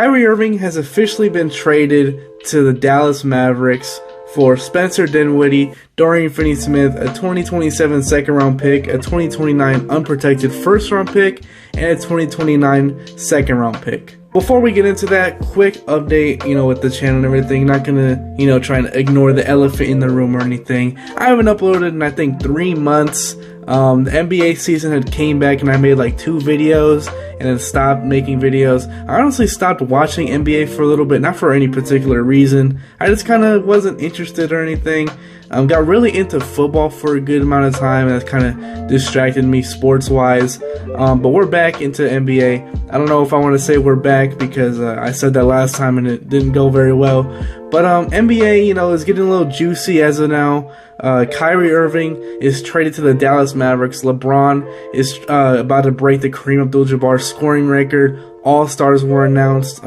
Kyrie Irving has officially been traded to the Dallas Mavericks for Spencer Dinwiddie, Dorian Finney-Smith, a 2027 second-round pick, a 2029 unprotected first-round pick, and a 2029 second-round pick. Before we get into that, quick update, with the channel and everything. Not gonna, try to ignore the elephant in the room or anything. I haven't uploaded in, I think, 3 months. The NBA season had came back and I made like 2 videos and then stopped making videos. I honestly stopped watching NBA for a little bit, not for any particular reason. I just kind of wasn't interested or anything. Got really into football for a good amount of time, and that kind of distracted me sports-wise. But we're back into NBA. I don't know if I want to say we're back because I said that last time and it didn't go very well. But NBA, is getting a little juicy as of now. Kyrie Irving is traded to the Dallas Mavericks. LeBron is about to break the Kareem Abdul-Jabbar scoring record. All-Stars were announced.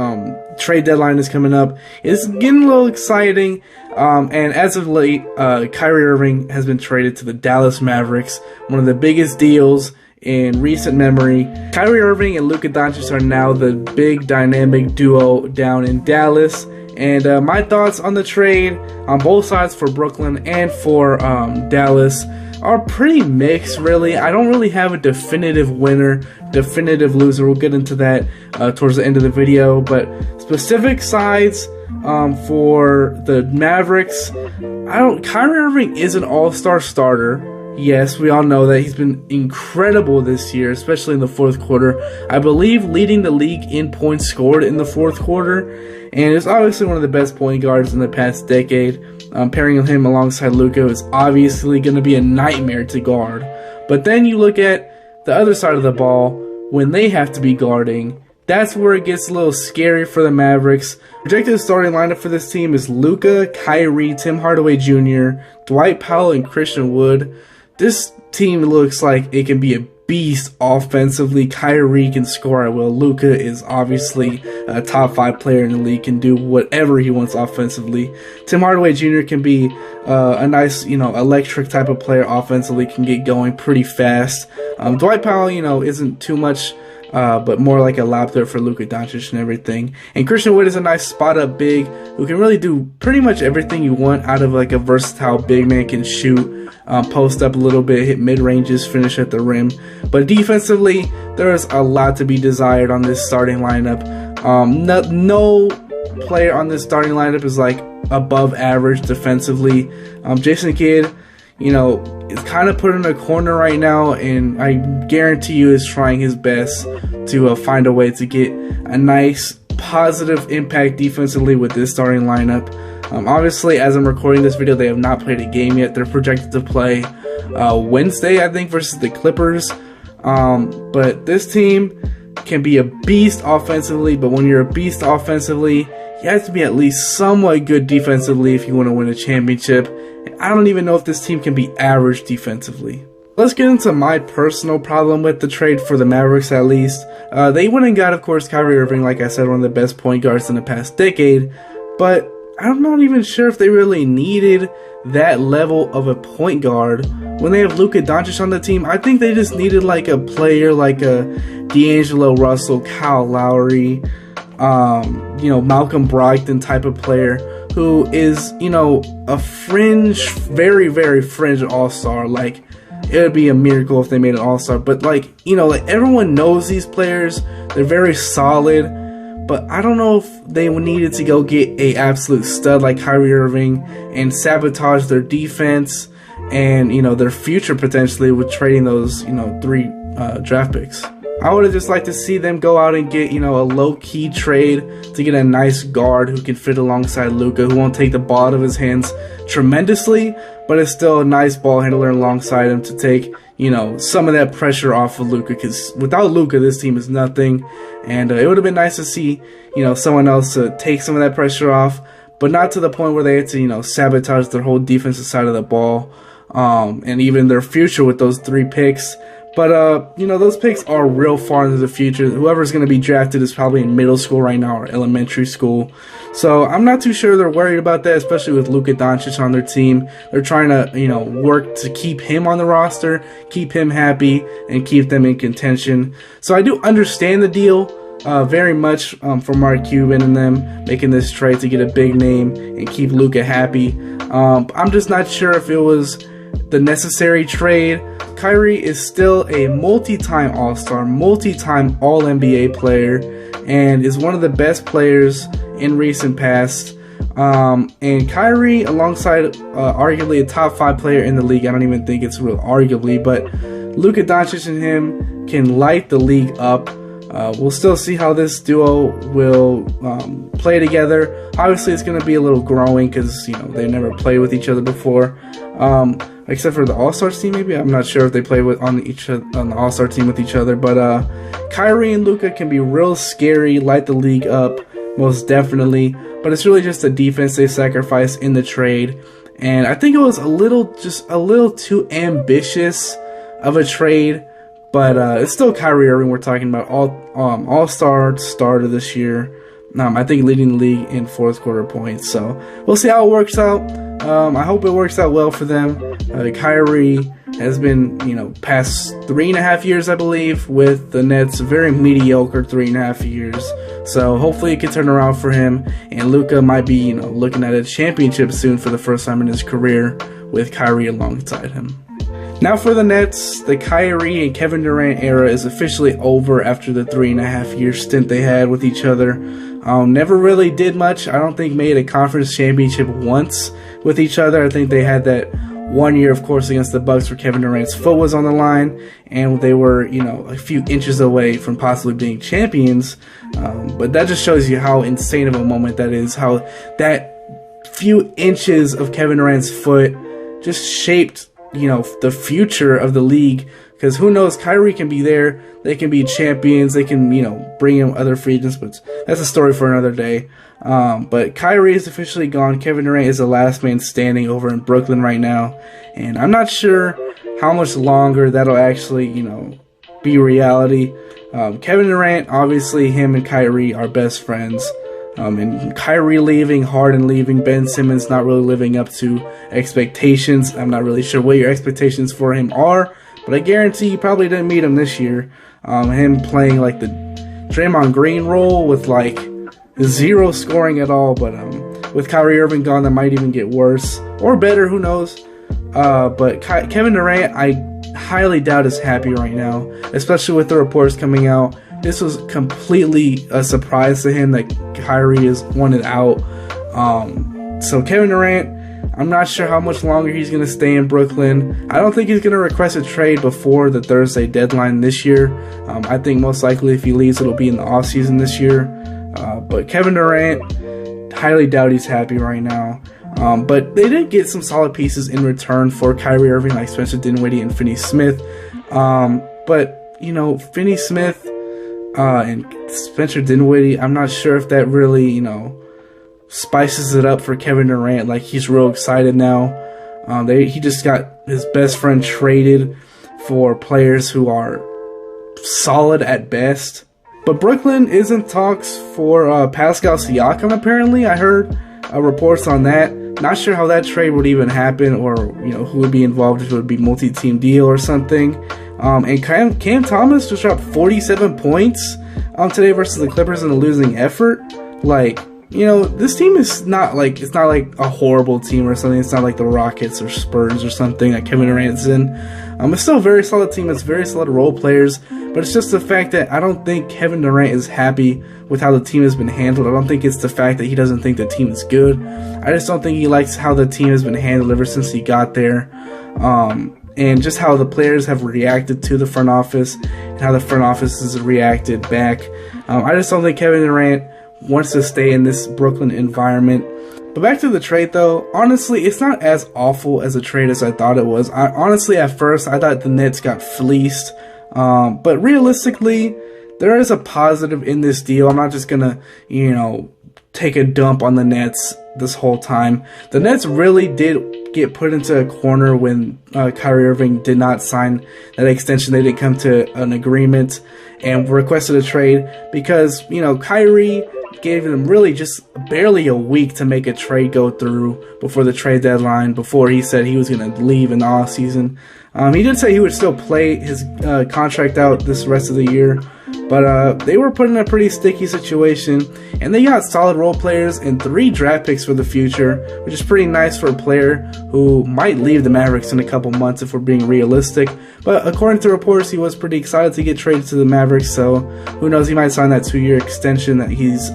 Trade deadline is coming up. It's getting a little exciting. And as of late, Kyrie Irving has been traded to the Dallas Mavericks. One of the biggest deals in recent memory. Kyrie Irving and Luka Doncic are now the big dynamic duo down in Dallas. And my thoughts on the trade on both sides for Brooklyn and for Dallas are pretty mixed, really. I don't really have a definitive winner, definitive loser. We'll get into that towards the end of the video. But specific sides for the Mavericks, Kyrie Irving is an all-star starter. Yes, we all know that he's been incredible this year, especially in the fourth quarter. I believe leading the league in points scored in the fourth quarter, and is obviously one of the best point guards in the past decade. Pairing him alongside Luka is obviously going to be a nightmare to guard. But then you look at the other side of the ball, when they have to be guarding, that's where it gets a little scary for the Mavericks. Projected starting lineup for this team is Luka, Kyrie, Tim Hardaway Jr., Dwight Powell, and Christian Wood. This team looks like it can be a beast offensively. Kyrie can score at will. Luka is obviously a top 5 player in the league, can do whatever he wants offensively. Tim Hardaway Jr. can be a nice, electric type of player offensively, can get going pretty fast. Dwight Powell, isn't too much, but more like a lap there for Luka Doncic and everything. And Christian Wood is a nice spot-up big who can really do pretty much everything you want out of like a versatile big man. Can shoot, post up a little bit, hit mid-ranges, finish at the rim. But defensively, there is a lot to be desired on this starting lineup. No player on this starting lineup is like above average defensively. Jason Kidd, is kind of put in a corner right now, and I guarantee you is trying his best to find a way to get a nice positive impact defensively with this starting lineup. Obviously, as I'm recording this video, they have not played a game yet. They're projected to play Wednesday, I think, versus the Clippers. But this team can be a beast offensively, but when you're a beast offensively, you have to be at least somewhat good defensively if you want to win a championship. And I don't even know if this team can be average defensively. Let's get into my personal problem with the trade for the Mavericks, at least. They went and got, of course, Kyrie Irving, like I said, one of the best point guards in the past decade. But I'm not even sure if they really needed that level of a point guard when they have Luka Doncic on the team. I think they just needed like a player like a D'Angelo Russell, Kyle Lowry, Malcolm Brogdon type of player who is, a fringe, very, very fringe all-star. Like, it would be a miracle if they made an all-star. But like everyone knows these players. They're very solid. But I don't know if they needed to go get a absolute stud like Kyrie Irving and sabotage their defense and, their future potentially with trading those, 3 draft picks. I would have just liked to see them go out and get, a low-key trade to get a nice guard who can fit alongside Luka, who won't take the ball out of his hands tremendously, but is still a nice ball handler alongside him to take, some of that pressure off of Luka, because without Luka, this team is nothing. And it would have been nice to see, someone else to take some of that pressure off, but not to the point where they had to, sabotage their whole defensive side of the ball, and even their future with those 3 picks. But, those picks are real far into the future. Whoever's going to be drafted is probably in middle school right now or elementary school. So I'm not too sure they're worried about that, especially with Luka Doncic on their team. They're trying to, work to keep him on the roster, keep him happy, and keep them in contention. So I do understand the deal. very much for Mark Cuban and them making this trade to get a big name and keep Luka happy. I'm just not sure if it was the necessary trade. Kyrie is still a multi-time All-Star, multi-time All-NBA player, and is one of the best players in recent past. And Kyrie, alongside arguably a top 5 player in the league, I don't even think it's real arguably, but Luka Doncic and him can light the league up. We'll still see how this duo will play together. Obviously, it's going to be a little growing because they never played with each other before, except for the All-Star team. Maybe I'm not sure if they play on the All-Star team with each other. But Kyrie and Luka can be real scary, light the league up, most definitely. But it's really just the defense they sacrificed in the trade, and I think it was a little too ambitious of a trade. But it's still Kyrie Irving we're talking about, all-star starter this year. I think leading the league in fourth quarter points. So we'll see how it works out. I hope it works out well for them. Kyrie has been, past 3.5 years, I believe, with the Nets. Very mediocre 3.5 years. So hopefully it can turn around for him. And Luka might be, looking at a championship soon for the first time in his career with Kyrie alongside him. Now for the Nets, the Kyrie and Kevin Durant era is officially over after the 3.5 year stint they had with each other. Never really did much. I don't think made a conference championship once with each other. I think they had that 1 year, of course, against the Bucks where Kevin Durant's foot was on the line and they were, a few inches away from possibly being champions. But that just shows you how insane of a moment that is, how that few inches of Kevin Durant's foot just shaped the future of the league, because who knows, Kyrie can be there, they can be champions, they can, bring in other free agents, but that's a story for another day. But Kyrie is officially gone. Kevin Durant is the last man standing over in Brooklyn right now, and I'm not sure how much longer that'll actually, be reality. Kevin Durant, obviously, him and Kyrie are best friends. And Kyrie leaving, Harden leaving, Ben Simmons not really living up to expectations. I'm not really sure what your expectations for him are, but I guarantee you probably didn't meet him this year. Him playing like the Draymond Green role with like zero scoring at all, but with Kyrie Irving gone, that might even get worse or better, who knows. But Kevin Durant, I highly doubt is happy right now, especially with the reports coming out. This was completely a surprise to him that Kyrie is wanted out. So Kevin Durant, I'm not sure how much longer he's going to stay in Brooklyn. I don't think he's going to request a trade before the Thursday deadline this year. I think most likely if he leaves, it'll be in the offseason this year. But Kevin Durant, highly doubt he's happy right now. But they did get some solid pieces in return for Kyrie Irving, like Spencer Dinwiddie and Finney Smith. But, Finney Smith and Spencer Dinwiddie, I'm not sure if that really, spices it up for Kevin Durant. Like, he's real excited now. He just got his best friend traded for players who are solid at best. But Brooklyn is in talks for Pascal Siakam, apparently. I heard reports on that. Not sure how that trade would even happen, or who would be involved, if it would be multi-team deal or something. And Cam Thomas just dropped 47 points today versus the Clippers in a losing effort. Like, this team is not like, it's not like a horrible team or something. It's not like the Rockets or Spurs or something that Kevin Durant's in. It's still a very solid team. It's very solid role players. But it's just the fact that I don't think Kevin Durant is happy with how the team has been handled. I don't think it's the fact that he doesn't think the team is good. I just don't think he likes how the team has been handled ever since he got there. And just how the players have reacted to the front office and how the front office has reacted back. I just don't think Kevin Durant wants to stay in this Brooklyn environment. But back to the trade, though, honestly, it's not as awful as a trade as I thought it was. Honestly, at first, I thought the Nets got fleeced. But realistically, there is a positive in this deal. I'm not just going to, take a dump on the Nets this whole time. The Nets really did get put into a corner when Kyrie Irving did not sign that extension. They didn't come to an agreement and requested a trade because, Kyrie gave them really just barely a week to make a trade go through before the trade deadline, before he said he was going to leave in the offseason. He did say he would still play his contract out this rest of the year, But they were put in a pretty sticky situation, and they got solid role players and 3 draft picks for the future, which is pretty nice for a player who might leave the Mavericks in a couple months if we're being realistic. But according to reports, he was pretty excited to get traded to the Mavericks, so who knows, he might sign that 2-year extension that he's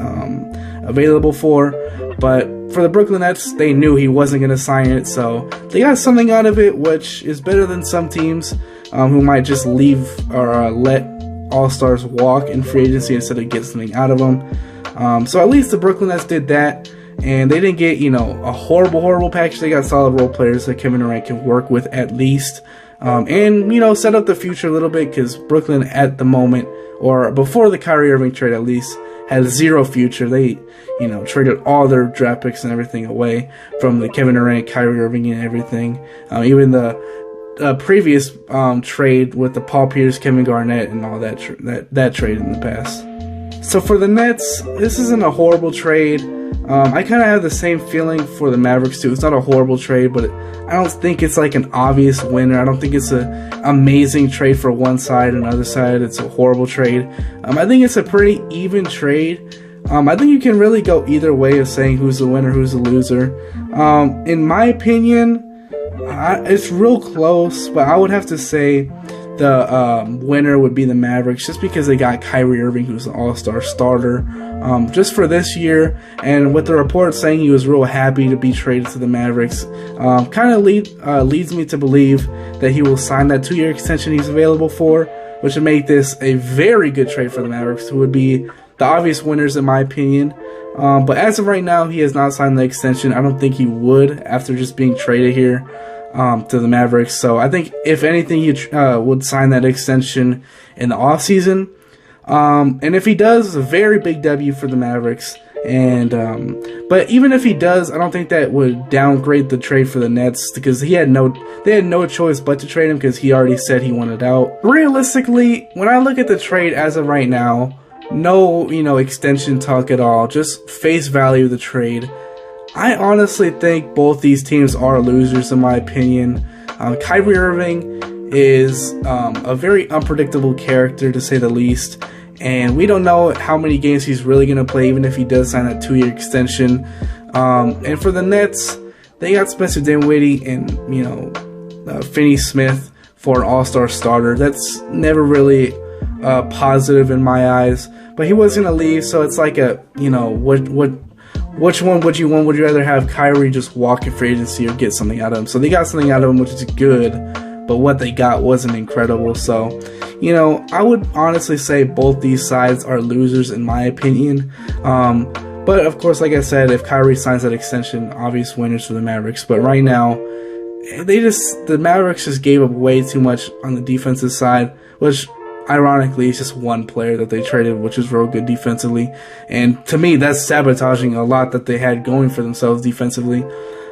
available for. But for the Brooklyn Nets, they knew he wasn't going to sign it, so they got something out of it, which is better than some teams who might just leave or let all-stars walk in free agency instead of get something out of them. So at least the Brooklyn Nets did that, and they didn't get, you know, a horrible package. They got solid role players that Kevin Durant can work with at least, and, you know, set up the future a little bit, because Brooklyn at the moment, or before the Kyrie Irving trade at least, had 0 future. They, you know, traded all their draft picks and everything away from the Kevin Durant, Kyrie Irving, and everything. Even the previous trade with the Paul Pierce, Kevin Garnett, and all that trade in the past. So for the Nets, this isn't a horrible trade. I kind of have the same feeling for the Mavericks too. It's not a horrible trade, but I don't think it's like an obvious winner. I don't think it's an amazing trade for one side and the other side it's a horrible trade. I think it's a pretty even trade. I think you can really go either way of saying who's the winner, who's the loser. In my opinion, it's real close, but I would have to say the winner would be the Mavericks, just because they got Kyrie Irving, who's an all-star starter, just for this year. And with the report saying he was real happy to be traded to the Mavericks, kind of leads me to believe that he will sign that 2-year extension he's available for, which would make this a very good trade for the Mavericks, who would be the obvious winners in my opinion. But as of right now, he has not signed the extension. I don't think he would after just being traded here to the Mavericks. So I think if anything, he would sign that extension in the offseason. And if he does, it's a very big W for the Mavericks. And but even if he does, I don't think that would downgrade the trade for the Nets, because they had no choice but to trade him, because he already said he wanted out. Realistically, when I look at the trade as of right now, no, you know, extension talk at all, just face value of the trade, I honestly think both these teams are losers in my opinion. Kyrie Irving is a very unpredictable character, to say the least, and we don't know how many games he's really going to play, even if he does sign that 2-year extension. And for the Nets, they got Spencer Dinwiddie and, you know, Finney Smith for an all-star starter. That's never really positive in my eyes, but he was going to leave, so it's like a, you know, which one would you want? Would you rather have Kyrie just walk in free agency or get something out of him? So they got something out of him, which is good, but what they got wasn't incredible. So, you know, I would honestly say both these sides are losers in my opinion. But of course, like I said, if Kyrie signs that extension, obvious winners for the Mavericks. But right now, the Mavericks just gave up way too much on the defensive side, which ironically, it's just one player that they traded, which is real good defensively. And to me, that's sabotaging a lot that they had going for themselves defensively.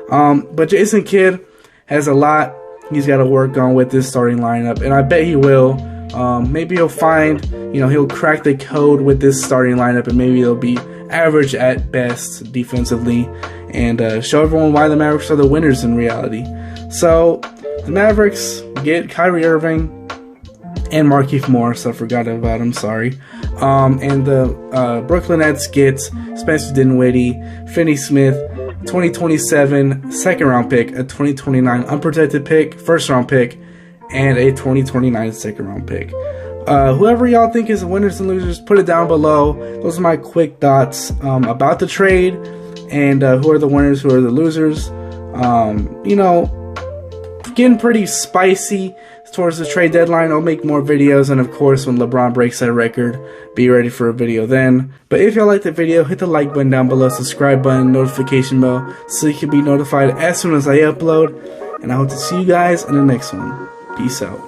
But Jason Kidd has a lot he's got to work on with this starting lineup, and I bet he will. Maybe he'll find, you know, he'll crack the code with this starting lineup, and maybe it'll be average at best defensively, and show everyone why the Mavericks are the winners in reality. So the Mavericks get Kyrie Irving and Markieff Morris, I forgot about him, sorry. And the Brooklyn Nets get Spencer Dinwiddie, Finney Smith, 2027 second-round pick, a 2029 unprotected pick, first-round pick, and a 2029 second-round pick. Whoever y'all think is the winners and losers, put it down below. Those are my quick thoughts about the trade, and who are the winners, who are the losers. You know, getting pretty spicy towards the trade deadline. I'll make more videos, and of course when LeBron breaks that record, be ready for a video then. But if y'all like the video, hit the like button down below, subscribe button, notification bell, so you can be notified as soon as I upload. And I hope to see you guys in the next one. Peace out.